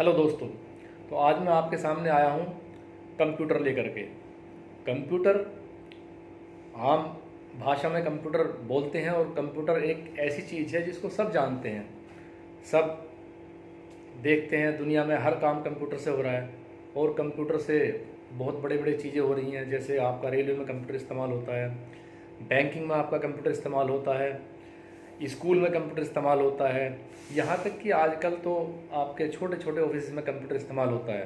Hello दोस्तों। तो आज मैं आपके सामने आया हूँ कंप्यूटर लेकर के। कंप्यूटर आम भाषा में कंप्यूटर बोलते हैं और कंप्यूटर एक ऐसी चीज़ है जिसको सब जानते हैं, सब देखते हैं। दुनिया में हर काम कंप्यूटर से हो रहा है और कंप्यूटर से बहुत बड़े बड़े चीज़ें हो रही हैं। जैसे आपका रेलवे में कंप्यूटर इस्तेमाल होता है, बैंकिंग में आपका कंप्यूटर इस्तेमाल होता है, स्कूल में कंप्यूटर इस्तेमाल होता है, यहाँ तक कि आजकल तो आपके छोटे छोटे ऑफिस में कंप्यूटर इस्तेमाल होता है।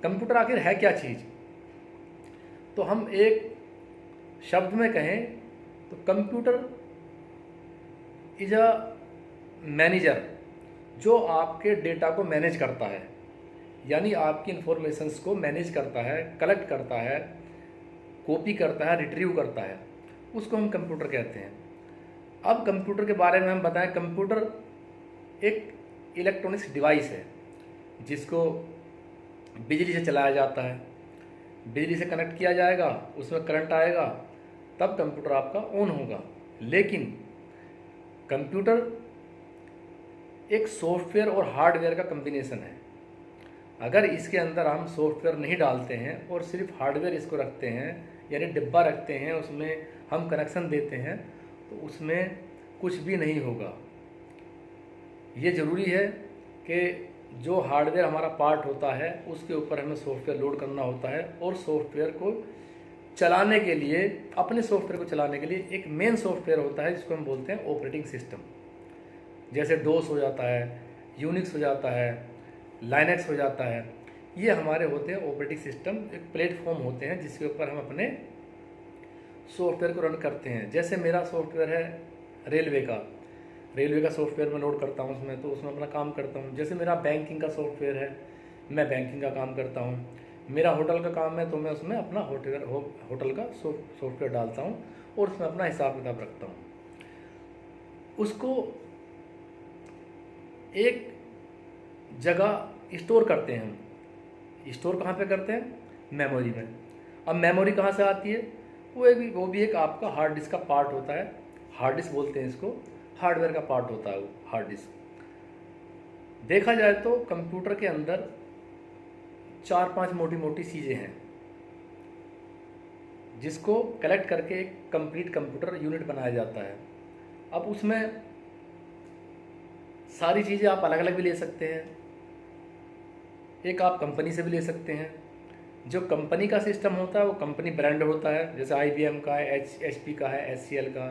कंप्यूटर आखिर है क्या चीज़? तो हम एक शब्द में कहें तो कंप्यूटर इज अ मैनेजर, जो आपके डेटा को मैनेज करता है, यानी आपकी इंफॉर्मेशंस को मैनेज करता है, कलेक्ट करता है, कॉपी करता है, रिट्रीव करता है, उसको हम कंप्यूटर कहते हैं। अब कंप्यूटर के बारे में हम बताएं। कंप्यूटर एक इलेक्ट्रॉनिक्स डिवाइस है जिसको बिजली से चलाया जाता है। बिजली से कनेक्ट किया जाएगा, उसमें करंट आएगा, तब कंप्यूटर आपका ऑन होगा। लेकिन कंप्यूटर एक सॉफ्टवेयर और हार्डवेयर का कम्बिनेशन है। अगर इसके अंदर हम सॉफ्टवेयर नहीं डालते हैं और सिर्फ हार्डवेयर इसको रखते हैं, यानी डिब्बा रखते हैं, उसमें हम कनेक्शन देते हैं, तो उसमें कुछ भी नहीं होगा। ये ज़रूरी है कि जो हार्डवेयर हमारा पार्ट होता है उसके ऊपर हमें सॉफ्टवेयर लोड करना होता है, और सॉफ्टवेयर को चलाने के लिए, अपने सॉफ्टवेयर को चलाने के लिए एक मेन सॉफ्टवेयर होता है जिसको हम बोलते हैं ऑपरेटिंग सिस्टम। जैसे डोस हो जाता है, यूनिक्स हो जाता है, लाइनक्स हो जाता है। ये हमारे होते हैं ऑपरेटिंग सिस्टम, एक प्लेटफॉर्म होते हैं जिसके ऊपर हम अपने सॉफ्टवेयर को रन करते हैं। जैसे मेरा सॉफ्टवेयर है रेलवे का सॉफ्टवेयर मैं लोड करता हूँ उसमें, तो उसमें अपना काम करता हूँ। जैसे मेरा बैंकिंग का सॉफ्टवेयर है, मैं बैंकिंग का काम करता हूँ। मेरा होटल का काम है तो मैं उसमें अपना होटल का सॉफ्टवेयर डालता हूँ और उसमें अपना हिसाब किताब रखता हूँ। उसको एक जगह स्टोर करते हैं हम। स्टोर कहाँ पे करते हैं? मेमोरी में। अब मेमोरी कहाँ से आती है? वो भी एक आपका हार्ड डिस्क का पार्ट होता है। हार्ड डिस्क बोलते हैं इसको, हार्डवेयर का पार्ट होता है वो हार्ड डिस्क। देखा जाए तो कंप्यूटर के अंदर 4-5 मोटी मोटी चीज़ें हैं जिसको कलेक्ट करके एक कंप्लीट कंप्यूटर यूनिट बनाया जाता है। अब उसमें सारी चीज़ें आप अलग अलग भी ले सकते हैं, एक आप कंपनी से भी ले सकते हैं। जो कंपनी का सिस्टम होता है वो कंपनी ब्रांड होता है, जैसे IBM का है, HP का है, HCL का।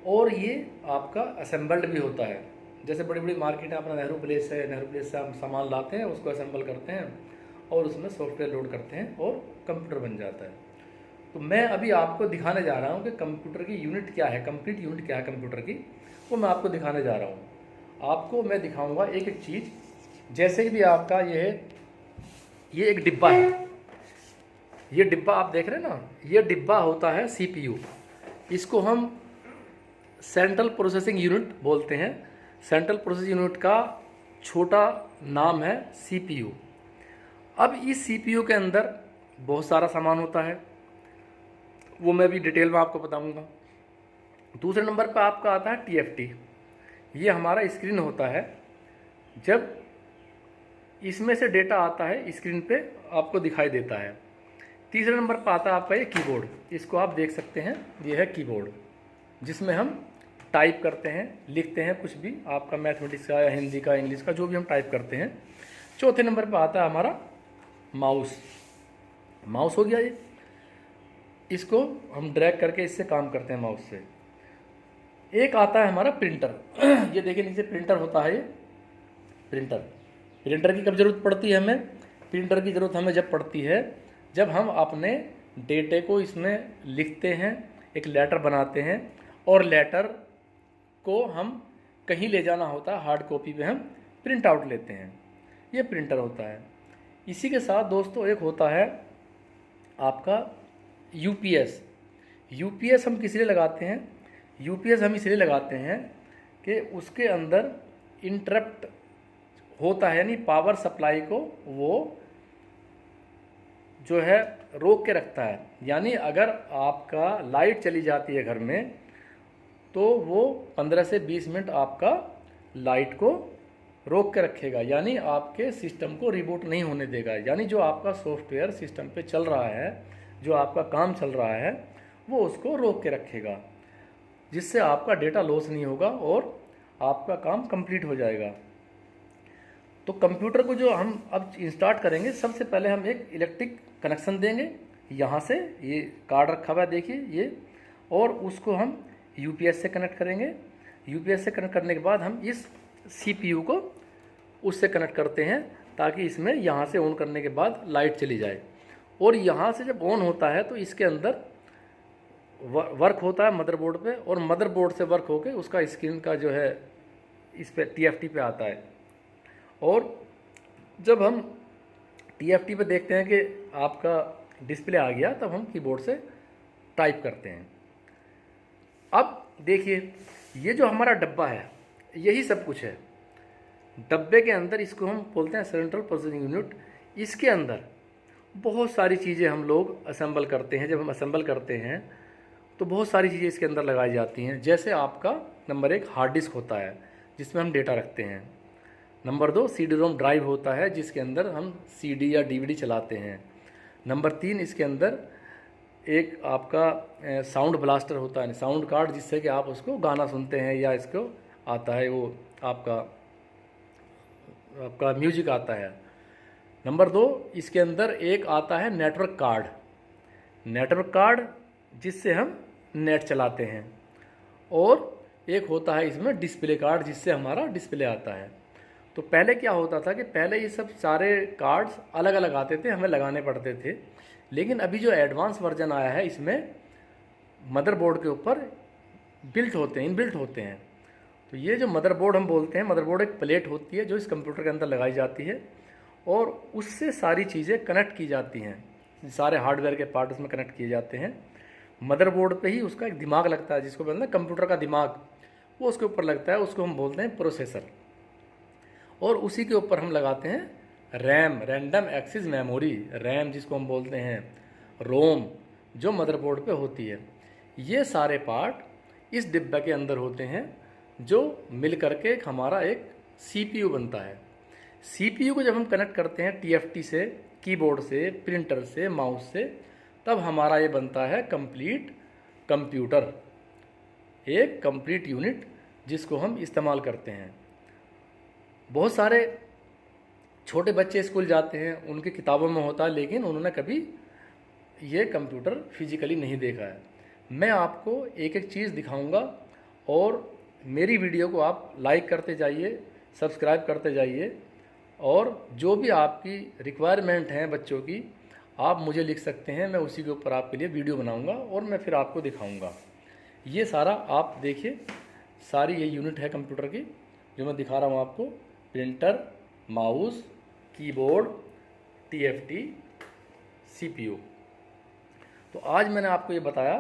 और ये आपका असेंबल्ड भी होता है। जैसे बड़ी बड़ी मार्केट है, अपना नेहरू प्लेस है, नेहरू प्लेस से हम सामान लाते हैं, उसको असेंबल करते हैं और उसमें सॉफ्टवेयर लोड करते हैं और कंप्यूटर बन जाता है। तो मैं अभी आपको दिखाने जा रहा हूँ कि कंप्यूटर की यूनिट क्या है, कंप्लीट यूनिट क्या है कंप्यूटर की, वो मैं आपको दिखाने जा रहा हूँ। आपको मैं दिखाऊँगा एक एक चीज़। जैसे भी आपका ये एक डिब्बा है, ये डिब्बा आप देख रहे हैं ना, ये डिब्बा होता है CPU। इसको हम सेंट्रल प्रोसेसिंग यूनिट बोलते हैं। सेंट्रल प्रोसेसिंग यूनिट का छोटा नाम है CPU। अब इस CPU के अंदर बहुत सारा सामान होता है, वो मैं भी डिटेल में आपको बताऊंगा। दूसरे नंबर पर आपका आता है TFT। ये हमारा स्क्रीन होता है। जब इसमें से डेटा आता है स्क्रीन पे आपको दिखाई देता है। तीसरे नंबर पर आता है आपका ये कीबोर्ड। इसको आप देख सकते हैं, ये है कीबोर्ड जिसमें हम टाइप करते हैं, लिखते हैं कुछ भी, आपका मैथमेटिक्स का या हिंदी का, इंग्लिश का, जो भी हम टाइप करते हैं। चौथे नंबर पर आता है हमारा माउस हो गया ये। इसको हम ड्रैग करके इससे काम करते हैं माउस से। एक आता है हमारा प्रिंटर। ये देखिए नीचे प्रिंटर होता है। ये प्रिंटर की कब ज़रूरत पड़ती है हमें? प्रिंटर की ज़रूरत हमें जब पड़ती है जब हम अपने डेटे को इसमें लिखते हैं, एक लेटर बनाते हैं, और लेटर को हम कहीं ले जाना होता है, हार्ड कॉपी पे हम प्रिंट आउट लेते हैं। ये प्रिंटर होता है। इसी के साथ दोस्तों एक होता है आपका यूपीएस हम किस लिए लगाते हैं? यूपीएस हम इसलिए लगाते हैं कि उसके अंदर इंटरप्ट होता है, यानी पावर सप्लाई को वो जो है रोक के रखता है। यानी अगर आपका लाइट चली जाती है घर में तो वो 15 से 20 मिनट आपका लाइट को रोक के रखेगा, यानी आपके सिस्टम को रिबूट नहीं होने देगा। यानी जो आपका सॉफ्टवेयर सिस्टम पे चल रहा है, जो आपका काम चल रहा है, वो उसको रोक के रखेगा, जिससे आपका डेटा लॉस नहीं होगा और आपका काम कंप्लीट हो जाएगा। तो कंप्यूटर को जो हम अब इंस्टार्ट करेंगे, सबसे पहले हम एक इलेक्ट्रिक कनेक्शन देंगे। यहाँ से ये कार्ड रखा हुआ है देखिए ये, और उसको हम यूपीएस से कनेक्ट करेंगे। यूपीएस से कनेक्ट करने के बाद हम इस सीपीयू को उससे कनेक्ट करते हैं, ताकि इसमें यहाँ से ऑन करने के बाद लाइट चली जाए। और यहाँ से जब ऑन होता है तो इसके अंदर वर्क होता है मदरबोर्ड पे, और मदरबोर्ड से वर्क होके उसका स्क्रीन का जो है इस पे टीएफटी पे आता है। और जब हम टीएफटी पे देखते हैं कि आपका डिस्प्ले आ गया, तब हम कीबोर्ड से टाइप करते हैं। अब देखिए, ये जो हमारा डब्बा है यही सब कुछ है। डब्बे के अंदर, इसको हम बोलते हैं सेंट्रल प्रोसेसिंग यूनिट, इसके अंदर बहुत सारी चीज़ें हम लोग असेंबल करते हैं। जब हम असेंबल करते हैं तो बहुत सारी चीज़ें इसके अंदर लगाई जाती हैं। जैसे आपका नंबर 1 हार्ड डिस्क होता है, जिसमें हम डेटा रखते हैं। नंबर 2 सीडी रोम ड्राइव होता है, जिसके अंदर हम सीडी या डीवीडी चलाते हैं। नंबर 3 इसके अंदर एक आपका साउंड ब्लास्टर होता है, साउंड कार्ड, जिससे कि आप उसको गाना सुनते हैं या इसको आता है वो आपका म्यूजिक आता है। नंबर 2 इसके अंदर एक आता है नेटवर्क कार्ड, जिससे हम नेट चलाते हैं। और एक होता है इसमें डिस्प्ले कार्ड, जिससे हमारा डिस्प्ले आता है। तो पहले क्या होता था कि पहले ये सब सारे कार्ड्स अलग अलग आते थे, हमें लगाने पड़ते थे। लेकिन अभी जो एडवांस वर्जन आया है, इसमें मदरबोर्ड के ऊपर इनबिल्ट होते हैं। तो ये जो मदरबोर्ड हम बोलते हैं, मदरबोर्ड एक प्लेट होती है जो इस कंप्यूटर के अंदर लगाई जाती है, और उससे सारी चीज़ें कनेक्ट की जाती हैं। सारे हार्डवेयर के पार्ट उसमें कनेक्ट किए जाते हैं। मदरबोर्ड पे ही उसका एक दिमाग लगता है, जिसको बोलते हैं कंप्यूटर का दिमाग, वो उसके ऊपर लगता है, उसको हम बोलते हैं प्रोसेसर। और उसी के ऊपर हम लगाते हैं RAM, random access memory, RAM जिसको हम बोलते हैं, रोम, जो मदरबोर्ड पे होती है। ये सारे पार्ट इस डिब्बे के अंदर होते हैं, जो मिल करके हमारा एक सीपीयू बनता है। सीपीयू को जब हम कनेक्ट करते हैं टीएफटी से, कीबोर्ड से, प्रिंटर से, माउस से, तब हमारा ये बनता है कंप्लीट कंप्यूटर, एक कंप्लीट यूनिट जिसको हम इस्तेमाल करते हैं। बहुत सारे छोटे बच्चे स्कूल जाते हैं, उनकी किताबों में होता है, लेकिन उन्होंने कभी ये कंप्यूटर फिजिकली नहीं देखा है। मैं आपको एक एक चीज़ दिखाऊंगा, और मेरी वीडियो को आप लाइक करते जाइए, सब्सक्राइब करते जाइए, और जो भी आपकी रिक्वायरमेंट है बच्चों की, आप मुझे लिख सकते हैं। मैं उसी के ऊपर आपके लिए वीडियो बनाऊंगा और मैं फिर आपको दिखाऊंगा। ये सारा आप देखिए, सारी ये यूनिट है कंप्यूटर की जो मैं दिखा रहा हूँ आपको। Printer, mouse, keyboard, TFT, CPU. तो आज मैंने आपको ये बताया।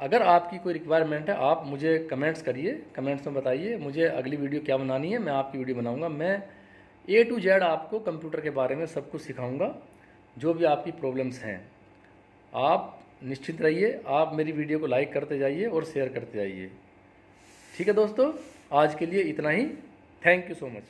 अगर आपकी कोई रिक्वायरमेंट है, आप मुझे कमेंट्स करिए, कमेंट्स में बताइए मुझे अगली वीडियो क्या बनानी है, मैं आपकी वीडियो बनाऊंगा। मैं A to Z आपको कंप्यूटर के बारे में सब कुछ सिखाऊंगा, जो भी आपकी प्रॉब्लम्स हैं। आप निश्चित रहिए, आप मेरी वीडियो को लाइक करते जाइए और शेयर करते जाइए। ठीक है दोस्तों, आज के लिए इतना ही। Thank you so much.